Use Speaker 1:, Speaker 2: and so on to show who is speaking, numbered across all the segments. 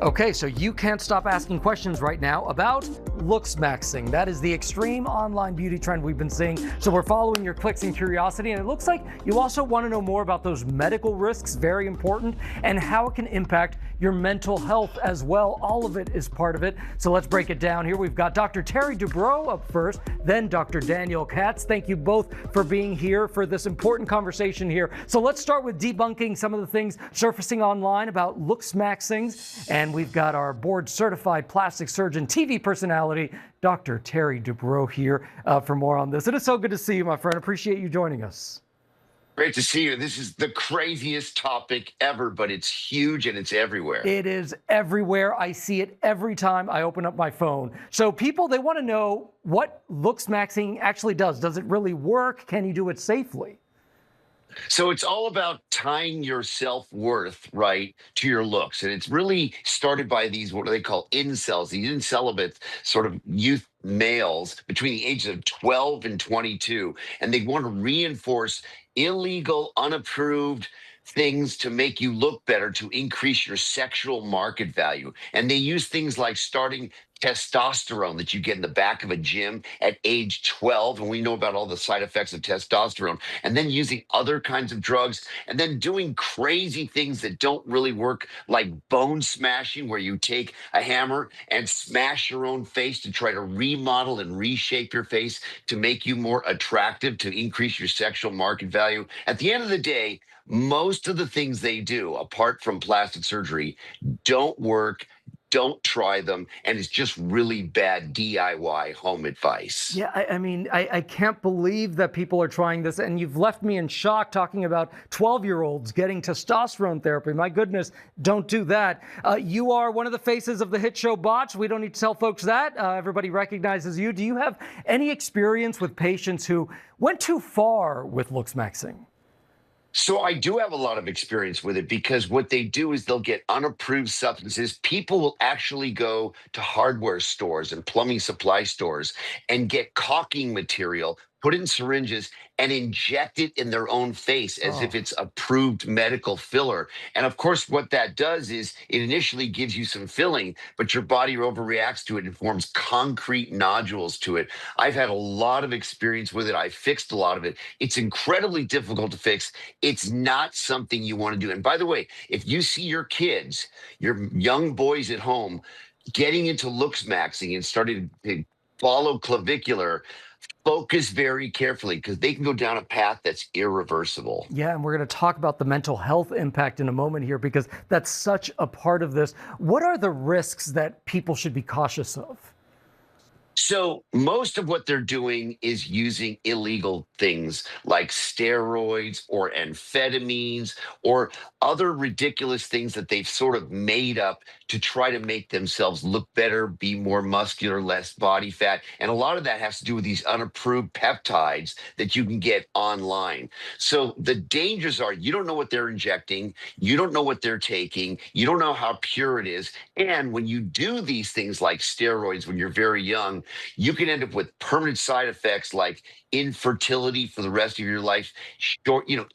Speaker 1: Okay, so you can't stop asking questions right now about looksmaxxing. That is the extreme online beauty trend we've been seeing. So we're following your clicks and curiosity, and it looks like you also want to know more about those medical risks, very important, and how it can impact your mental health as well. All of it is part of it. So let's break it down here. We've got Dr. Terry Dubrow up first, then Dr. Daniel Katz. Thank you both for being here for this important conversation here. So let's start with debunking some of the things surfacing online about looksmaxxing. And we've got our board-certified plastic surgeon, TV personality, Dr. Terry Dubrow here for more on this. It is so good to see you, my friend. Appreciate you joining us.
Speaker 2: Great to see you. This is the craziest topic ever, but it's huge and it's everywhere.
Speaker 1: It is everywhere. I see it every time I open up my phone. So people, they want to know what looksmaxxing actually does. Does it really work? Can you do it safely?
Speaker 2: So it's all about tying your self-worth, right, to your looks. And it's really started by these, what do they call incels, these incelibates, sort of youth males between the ages of 12 and 22. And they want to reinforce illegal, unapproved things to make you look better, to increase your sexual market value. And they use things like starting testosterone that you get in the back of a gym at age 12. And we know about all the side effects of testosterone, and then using other kinds of drugs, and then doing crazy things that don't really work, like bone smashing, where you take a hammer and smash your own face to try to remodel and reshape your face to make you more attractive, to increase your sexual market value. At the end of the day, most of the things they do, apart from plastic surgery, don't work. Don't try them, and it's just really bad DIY home advice.
Speaker 1: Yeah, I can't believe that people are trying this, and you've left me in shock talking about 12-year-olds getting testosterone therapy. My goodness, don't do that. You are one of the faces of the hit show Botched. We don't need to tell folks that. Everybody recognizes you. Do you have any experience with patients who went too far with looksmaxxing?
Speaker 2: So I do have a lot of experience with it, because what they do is they'll get unapproved substances. People will actually go to hardware stores and plumbing supply stores and get caulking material, put it in syringes, and inject it in their own face as if it's approved medical filler. And of course, what that does is it initially gives you some filling, but your body overreacts to it and forms concrete nodules to it. I've had a lot of experience with it. I fixed a lot of it. It's incredibly difficult to fix. It's not something you want to do. And by the way, if you see your kids, your young boys at home, getting into looksmaxxing and starting to follow clavicular, focus very carefully, because they can go down a path that's irreversible.
Speaker 1: Yeah, and we're going to talk about the mental health impact in a moment here, because that's such a part of this. What are the risks that people should be cautious of?
Speaker 2: So most of what they're doing is using illegal things like steroids or amphetamines or other ridiculous things that they've sort of made up to try to make themselves look better, be more muscular, less body fat. And a lot of that has to do with these unapproved peptides that you can get online. So the dangers are, you don't know what they're injecting, you don't know what they're taking, you don't know how pure it is. And when you do these things like steroids when you're very young, you can end up with permanent side effects like infertility for the rest of your life,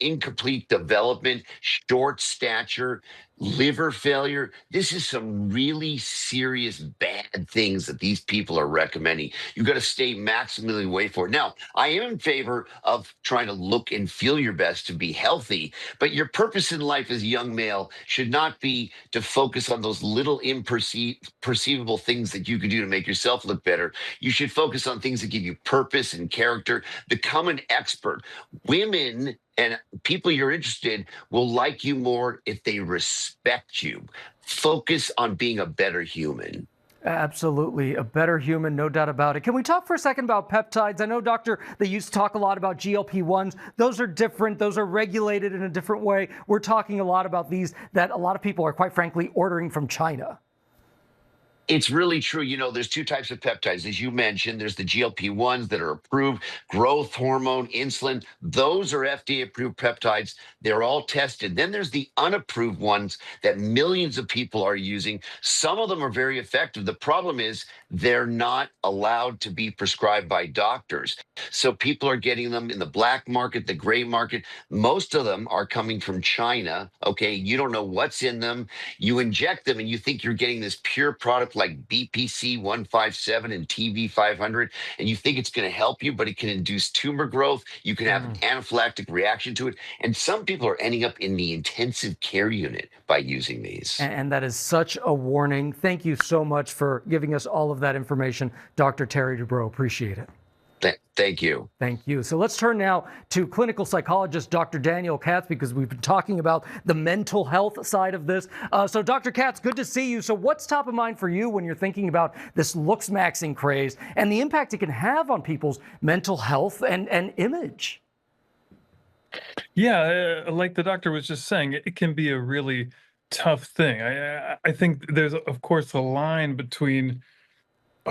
Speaker 2: incomplete development, short stature, liver failure. This is some really serious bad things that these people are recommending. You've got to stay maximally away for it. Now, I am in favor of trying to look and feel your best to be healthy, but your purpose in life as a young male should not be to focus on those little perceivable things that you can do to make yourself look better. You should focus on things that give you purpose and character. Become an expert. Women and people you're interested in will like you more if they respect you. Focus on being a better human.
Speaker 1: Absolutely. A better human, no doubt about it. Can we talk for a second about peptides? I know, Doctor, they used to talk a lot about GLP-1s. Those are different. Those are regulated in a different way. We're talking a lot about these that a lot of people are, quite frankly, ordering from China.
Speaker 2: It's really true. There's two types of peptides. As you mentioned, there's the GLP-1s that are approved, growth hormone, insulin. Those are FDA approved peptides. They're all tested. Then there's the unapproved ones that millions of people are using. Some of them are very effective. The problem is they're not allowed to be prescribed by doctors. So people are getting them in the black market, the gray market. Most of them are coming from China. Okay. You don't know what's in them. You inject them and you think you're getting this pure product like BPC 157 and TV 500, and you think it's going to help you, but it can induce tumor growth. You can have an anaphylactic reaction to it. And some people are ending up in the intensive care unit by using these.
Speaker 1: And that is such a warning. Thank you so much for giving us all of that information, Dr. Terry Dubrow. Appreciate it.
Speaker 2: Thank you.
Speaker 1: Thank you. So let's turn now to clinical psychologist Dr. Daniel Katz, because we've been talking about the mental health side of this. So Dr. Katz, good to see you. So what's top of mind for you when you're thinking about this looksmaxxing craze and the impact it can have on people's mental health and image?
Speaker 3: Yeah, like the doctor was just saying, it can be a really tough thing. I think there's, of course, a line between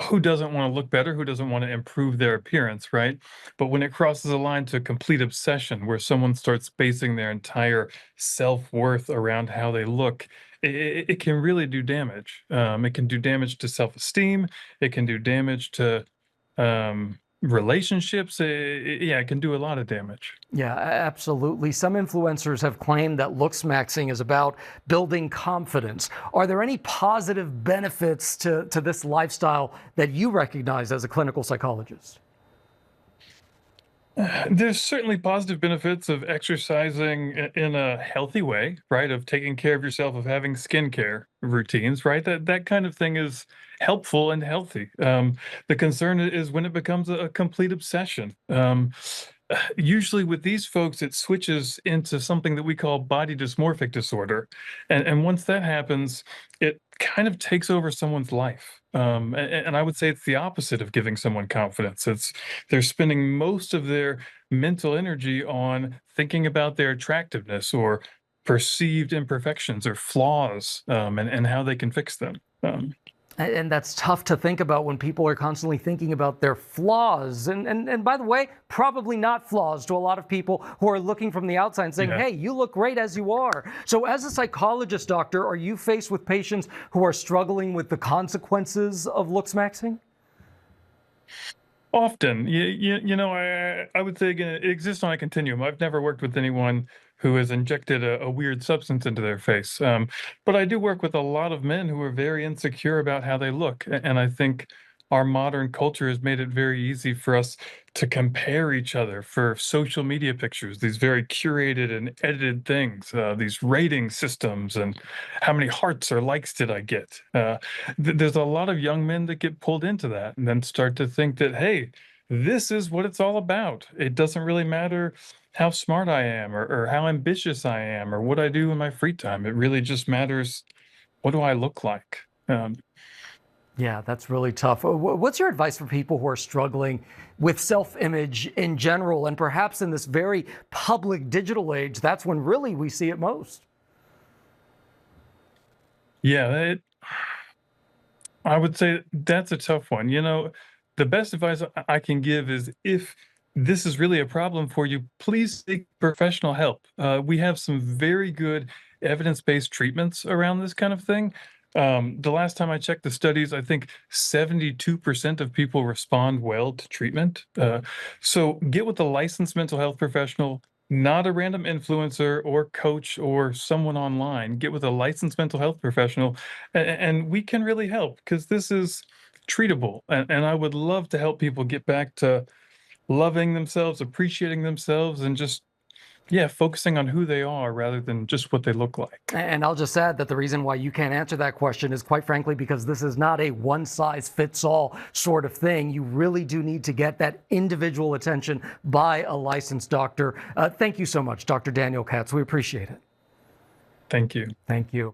Speaker 3: who doesn't want to look better, who doesn't want to improve their appearance, right? But when it crosses a line to complete obsession, where someone starts basing their entire self-worth around how they look, it can really do damage. It can do damage to self-esteem. It can do damage to relationships. Yeah, it can do a lot of damage.
Speaker 1: Yeah, absolutely. Some influencers have claimed that looksmaxxing is about building confidence. Are there any positive benefits to this lifestyle that you recognize as a clinical psychologist?
Speaker 3: There's certainly positive benefits of exercising in a healthy way, right? Of taking care of yourself, of having skincare routines, right? That kind of thing is helpful and healthy. The concern is when it becomes a complete obsession. Usually with these folks, it switches into something that we call body dysmorphic disorder. And once that happens, it kind of takes over someone's life. And I would say it's the opposite of giving someone confidence. They're spending most of their mental energy on thinking about their attractiveness or perceived imperfections or flaws, and how they can fix them.
Speaker 1: And that's tough to think about when people are constantly thinking about their flaws. And by the way, probably not flaws to a lot of people who are looking from the outside and saying, hey, you look great as you are. So as a psychologist, doctor, are you faced with patients who are struggling with the consequences of looksmaxxing?
Speaker 3: Often. I would say, again, it exists on a continuum. I've never worked with anyone who has injected a weird substance into their face. But I do work with a lot of men who are very insecure about how they look. And I think our modern culture has made it very easy for us to compare each other for social media pictures, these very curated and edited things, these rating systems, and how many hearts or likes did I get? There's a lot of young men that get pulled into that and then start to think that, hey, this is what it's all about. It doesn't really matter how smart I am or how ambitious I am or what I do in my free time. It really just matters, what do I look like?
Speaker 1: Yeah, that's really tough. What's your advice for people who are struggling with self-image in general, and perhaps in this very public digital age, that's when really we see it most?
Speaker 3: Yeah, I would say that's a tough one. The best advice I can give is, if this is really a problem for you, please seek professional help. We have some very good evidence-based treatments around this kind of thing. The last time I checked the studies, I think 72% of people respond well to treatment. So get with a licensed mental health professional, not a random influencer or coach or someone online. Get with a licensed mental health professional, and we can really help, because this is treatable. And I would love to help people get back to loving themselves, appreciating themselves, and just focusing on who they are rather than just what they look like.
Speaker 1: And I'll just add that the reason why you can't answer that question is, quite frankly, because this is not a one-size-fits-all sort of thing. You really do need to get that individual attention by a licensed doctor. Thank you so much, Dr. Daniel Katz. We appreciate it.
Speaker 3: Thank you.
Speaker 1: Thank you.